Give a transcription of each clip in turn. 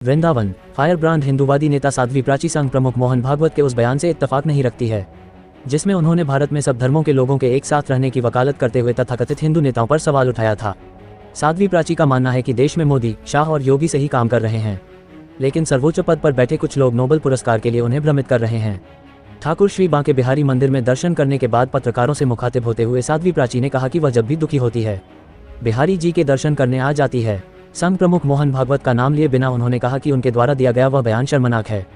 Vrindavan fire brand हिंदूवादी नेता साध्वी प्राची संघ प्रमुख मोहन भागवत के उस बयान से इत्तेफाक नहीं रखती है जिसमें उन्होंने भारत में सब धर्मों के लोगों के एक साथ रहने की वकालत करते हुए तथाकथित हिंदू नेताओं पर सवाल उठाया था। साध्वी प्राची का मानना है कि देश में मोदी, शाह और योगी सही काम कर रहे हैं, लेकिन सर्वोच्च पद पर बैठे कुछ लोग नोबेल पुरस्कार के लिए उन्हें भ्रमित कर रहे हैं। ठाकुर श्री बांके बिहारी मंदिर में दर्शन करने के बाद पत्रकारों से मुखातिब होते हुए साध्वी प्राची ने कहा कि वह जब भी दुखी होती है बिहारी जी के दर्शन करने आ जाती है। संघ प्रमुख मोहन भागवत का नाम लिए बिना उन्होंने कहा कि उनके द्वारा दिया गया वह बयान शर्मनाक है।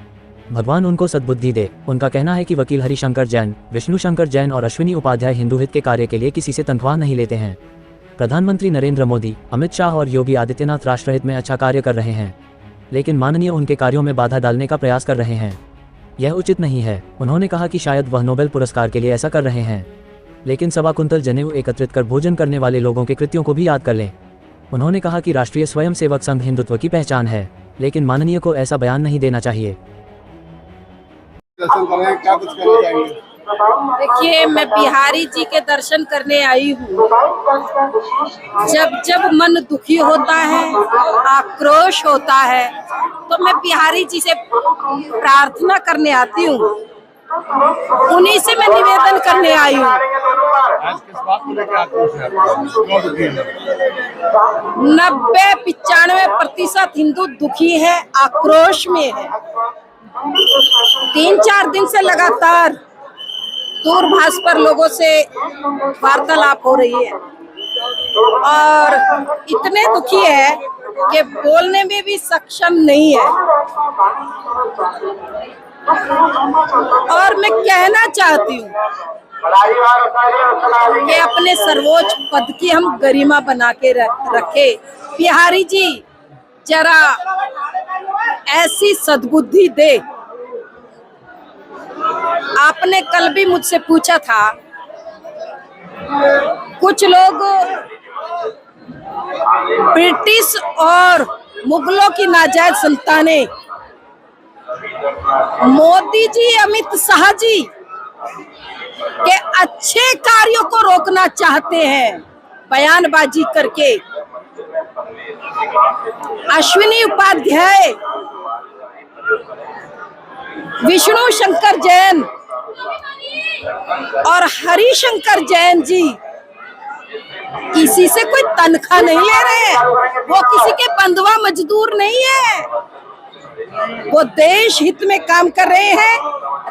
भगवान उनको सद्बुद्धि दे। उनका कहना है कि वकील हरिशंकर जैन, विष्णु शंकर जैन और अश्विनी उपाध्याय हिंदू हित के कार्य के लिए किसी से तनख्वाह नहीं लेते हैं। प्रधानमंत्री नरेंद्र मोदी, अमित शाह और योगी आदित्यनाथ राष्ट्रहित में अच्छा कार्य कर रहे हैं, लेकिन माननीय उनके कार्यों में बाधा डालने का प्रयास कर रहे हैं। यह उचित नहीं है। उन्होंने कहा कि शायद वह नोबेल पुरस्कार के लिए ऐसा कर रहे हैं, लेकिन 1.25 कुंतल जनेऊ एकत्रित कर भोजन करने वाले लोगों के कृत्यों को भी याद कर लें। उन्होंने कहा कि राष्ट्रीय स्वयंसेवक संघ हिंदुत्व की पहचान है, लेकिन माननीय को ऐसा बयान नहीं देना चाहिए। देखिए, मैं बिहारी जी के दर्शन करने आई हूँ। जब जब मन दुखी होता है, आक्रोश होता है, तो मैं बिहारी जी से प्रार्थना करने आती हूँ। उन्हीं से मैं निवेदन करने आई हूँ। आज किस बात को लेकर आक्रोश है? 90-95% हिंदू दुखी है, आक्रोश में है। 3-4 दिन से लगातार दूरभाष पर लोगों से वार्तालाप हो रही है और इतने दुखी है कि बोलने में भी सक्षम नहीं है। और मैं कहना चाहती हूँ कि अपने सर्वोच्च पद की हम गरिमा बना के रखे। बिहारी जी जरा ऐसी सद्बुद्धि दे। आपने कल भी मुझसे पूछा था, कुछ लोग ब्रिटिश और मुगलों की नाजायज संतानें मोदी जी, अमित शाह जी के अच्छे कार्यों को रोकना चाहते हैं बयानबाजी करके। अश्विनी उपाध्याय, विष्णु शंकर जैन और हरिशंकर जैन जी किसी से कोई तनख्वाह नहीं ले रहे हैं। वो किसी के बंधुआ मजदूर नहीं है। वो देश हित में काम कर रहे हैं,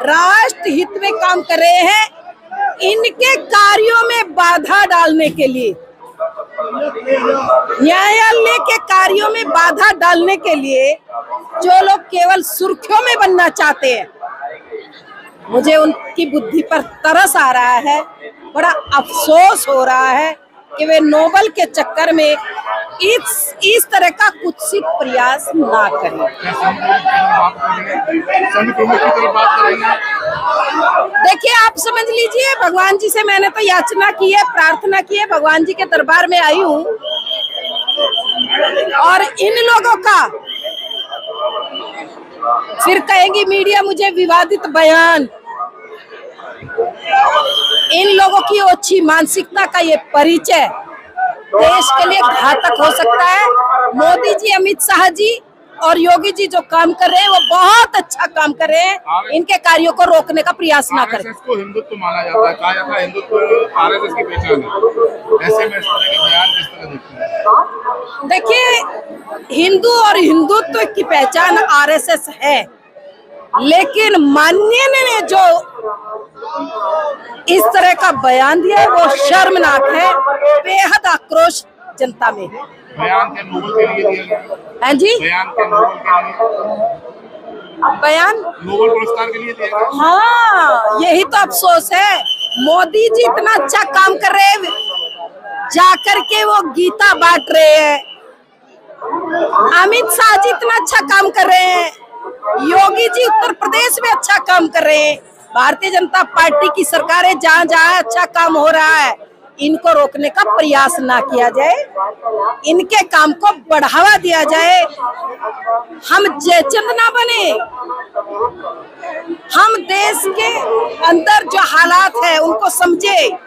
राष्ट्र हित में काम कर रहे हैं। इनके कार्यों में बाधा डालने के लिए, न्यायालय के कार्यों में बाधा डालने के लिए जो लोग केवल सुर्खियों में बनना चाहते हैं, मुझे उनकी बुद्धि पर तरस आ रहा है। बड़ा अफसोस हो रहा है कि वे नोबेल के चक्कर में इस तरह का कुत्सित प्रयास ना करें। देखिए, आप समझ लीजिए, भगवान जी से मैंने तो याचना की है, प्रार्थना की है, भगवान जी के दरबार में आई हूँ। और इन लोगों का फिर कहेगी मीडिया मुझे विवादित बयान। इन लोगों की ओछी मानसिकता का ये परिचय देश के लिए घातक हो सकता है। मोदी जी, अमित शाह जी और योगी जी जो काम कर रहे हैं वो बहुत अच्छा काम कर रहे हैं। इनके कार्यों को रोकने का प्रयास ना करें। इसको हिंदुत्व माना जाता है, कहा जाता है हिंदुत्व आरएसएस की पहचान है। ऐसे में इस तरह के बयान किस तरह देखते हैं? देखिए, हिंदू और हिंदुत्व की पहचान आरएसएस है, लेकिन माननीय ने जो इस तरह का बयान दिया है वो शर्मनाक है। बेहद आक्रोश जनता में है। बयान के नोबेल के लिए दिया गया? है जी, बयान के नोबेल के लिए, बयान नोबेल पुरस्कार के लिए दिया गया? हाँ, यही तो अफसोस है। मोदी जी इतना अच्छा काम कर रहे हैं, जाकर के वो गीता बांट रहे हैं। अमित शाह जी इतना अच्छा काम कर रहे हैं। योगी जी उत्तर प्रदेश में अच्छा काम कर रहे हैं। भारतीय जनता पार्टी की सरकारें जहाँ जहाँ अच्छा काम हो रहा है, इनको रोकने का प्रयास ना किया जाए, इनके काम को बढ़ावा दिया जाए। हम जयचंद ना बने। हम देश के अंदर जो हालात है उनको समझे।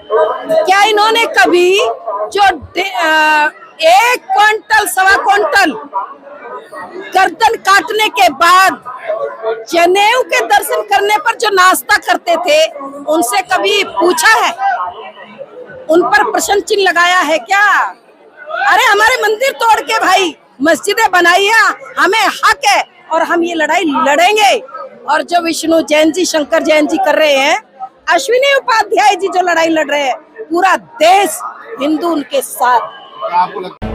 क्या इन्होंने कभी जो 1 क्विंटल, 1.25 क्विंटल गर्दन काटने के बाद जनेऊ के दर्शन करने पर जो नाश्ता करते थे, उनसे कभी पूछा है? उन पर प्रश्न चिन्ह लगाया है क्या? अरे हमारे मंदिर तोड़ के भाई मस्जिदें बनाइए, हमें हक है और हम ये लड़ाई लड़ेंगे। और जो विष्णु जैन जी, शंकर जैन जी कर रहे हैं, अश्विनी उपाध्याय जी जो लड़ाई लड़ रहे हैं, पूरा देश हिंदू उनके साथ। आपको लगता